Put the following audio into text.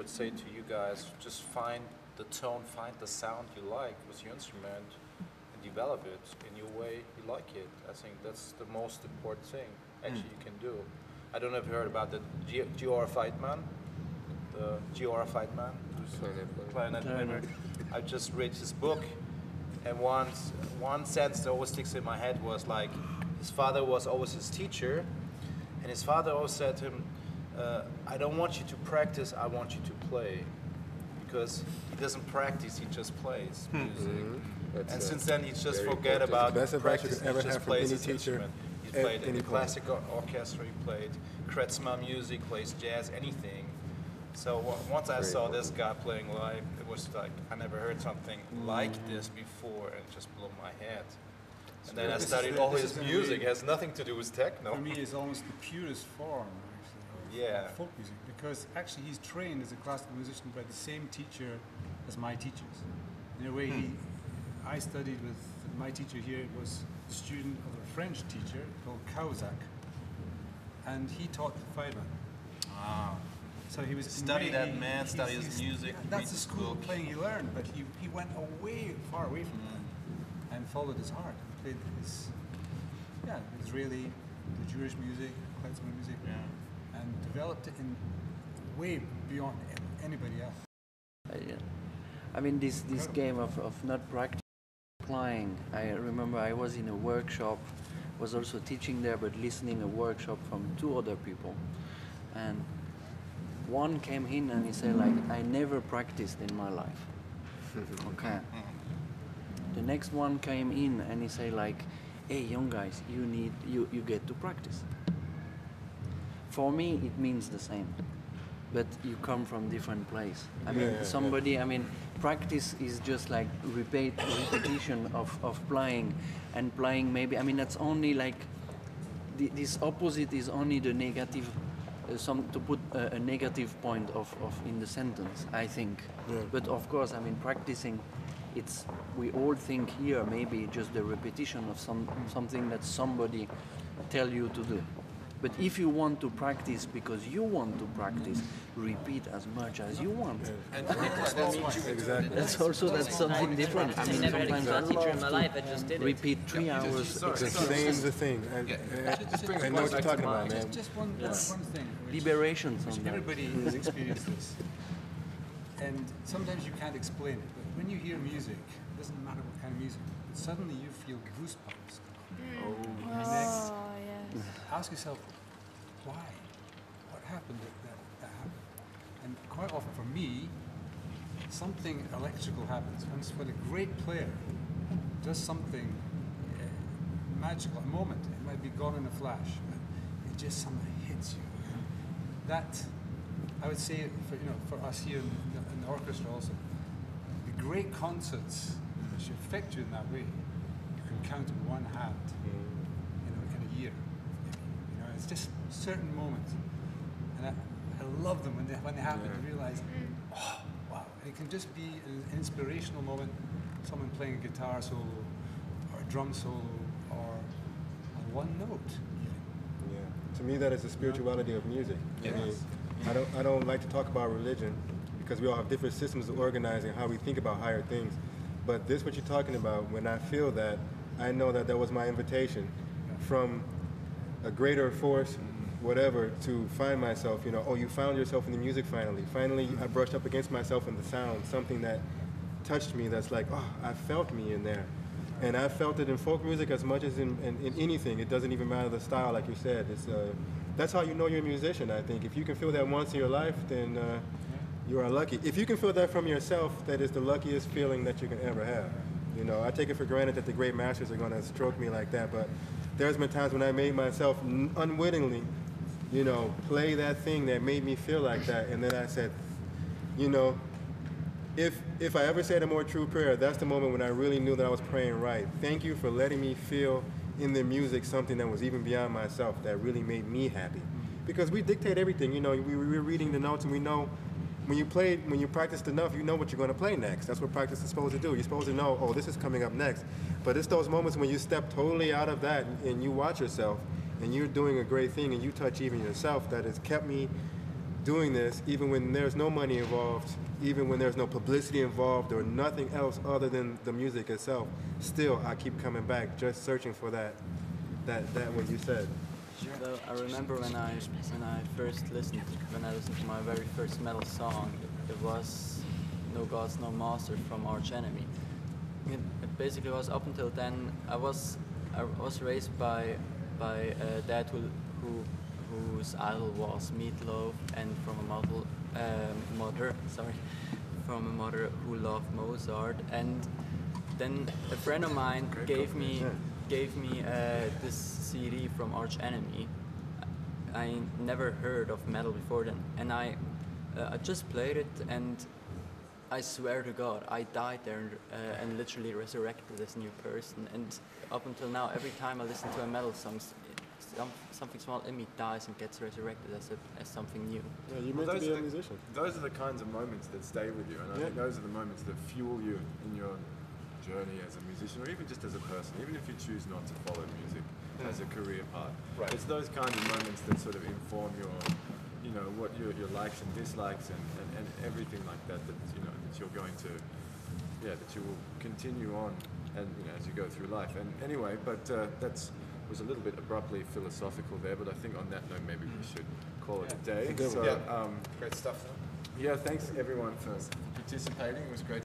would say to you guys, just find the tone, find the sound you like with your instrument and develop it in your way you like it. I think that's the most important thing actually you can do. I don't know if you heard about the Georg Feitman, the Georg Feitman, who's a clarinet player. I just read his book, and one sentence that always sticks in my head was like, his father was always his teacher, and his father always said to him, I don't want you to practice, I want you to play. Because he doesn't practice, he just plays music. And since then, he's just forget about practice, he just plays his instrument. He played in the classic orchestra, he played Kretzmer music, plays jazz, anything. So once I saw this guy playing live, it was like, I never heard something like this before, and it just blew my head. And then I studied all his music, it has nothing to do with techno. For me, it's almost the purest form, actually, of folk music, because actually he's trained as a classical musician by the same teacher as my teachers. In a way, I studied with my teacher here, was a student of a French teacher called Cahuzac, and he taught Feitman. So he was study that man, study his music. That's the school of playing he learned, but he went far away from that and followed his heart. Played his Israeli, the Jewish music, klezmer music, and developed it in way beyond anybody else. I mean, this game of not practicing applying. I remember I was in a workshop, was also teaching there, but listening a workshop from 2 other people, and one came in and he said like, I never practiced in my life. Okay. The next one came in and he said like, hey young guys, you get to practice. For me it means the same, but you come from different place. I mean, practice is just like repetition of playing and playing maybe, I mean that's only like, this opposite is only the negative, to put a negative point of in the sentence, I think. But of course, I mean, practicing, we all think here maybe just the repetition of something that somebody tell you to do. But if you want to practice because you want to practice, repeat as much as you want. And exactly. That's something different. I mean, never had a sometimes I guitar teacher in love my to life, I just did it. repeat 3 hours. It's the same thing. I know what you're talking about, man. Just one thing. Liberation sometimes. Everybody has experienced this. And sometimes you can't explain it, but when you hear music, it doesn't matter what kind of music, but suddenly you feel goosebumps. Yes. Ask yourself, why? What happened that happened? And quite often for me, something electrical happens. When a great player does something magical, a moment, it might be gone in a flash, but it just somehow hits you. That, I would say, for us here in the orchestra also, the great concerts which affect you in that way, you can count in one hand, in a year. It's just certain moments, and I love them when they happen. You realize, oh wow! It can just be an inspirational moment, someone playing a guitar solo, or a drum solo, or a one note. Even. Yeah. To me, that is the spirituality of music. Yes. I mean, I don't like to talk about religion because we all have different systems of organizing how we think about higher things. But this, what you're talking about, when I feel that, I know that that was my invitation from a greater force, whatever, to find myself, oh, you found yourself in the music finally. Finally, I brushed up against myself in the sound, something that touched me that's like, oh, I felt me in there. And I felt it in folk music as much as in anything. It doesn't even matter the style, like you said. That's how you know you're a musician, I think. If you can feel that once in your life, then you are lucky. If you can feel that from yourself, that is the luckiest feeling that you can ever have. I take it for granted that the great masters are going to stroke me like that, but there's been times when I made myself unwittingly, play that thing that made me feel like that, and then I said, if I ever said a more true prayer, that's the moment when I really knew that I was praying right. Thank you for letting me feel in the music something that was even beyond myself, that really made me happy. Because we dictate everything, we're reading the notes, and we know when you practiced enough, you know what you're going to play next. That's what practice is supposed to do. You're supposed to know, oh, this is coming up next. But it's those moments when you step totally out of that and you watch yourself and you're doing a great thing and you touch even yourself that has kept me doing this, even when there's no money involved, even when there's no publicity involved or nothing else other than the music itself, still I keep coming back, just searching for that what you said. Well, I remember when I first listened, to my very first metal song, it was No Gods, No Masters from Arch Enemy. It basically was, up until then, I was raised by a dad whose idol was Meatloaf, and from a mother who loved Mozart. And then a friend of mine gave me this CD from Arch Enemy. I never heard of metal before then, and I just played it, and I swear to God, I died there and literally resurrected as a new person. And up until now, every time I listen to a metal song, something small in me dies and gets resurrected as something new. Yeah, you're meant to be a musician. Those are the kinds of moments that stay with you, and I think those are the moments that fuel you in your journey as a musician, or even just as a person, even if you choose not to follow music as a career path. Right. It's those kinds of moments that sort of inform your, what your likes and dislikes and everything like that that you're going to, that you will continue on and as you go through life. And anyway, but that's was a little bit abruptly philosophical there, but I think on that note maybe we should call it a day. So, great stuff though. Yeah, thanks everyone for participating. It was great.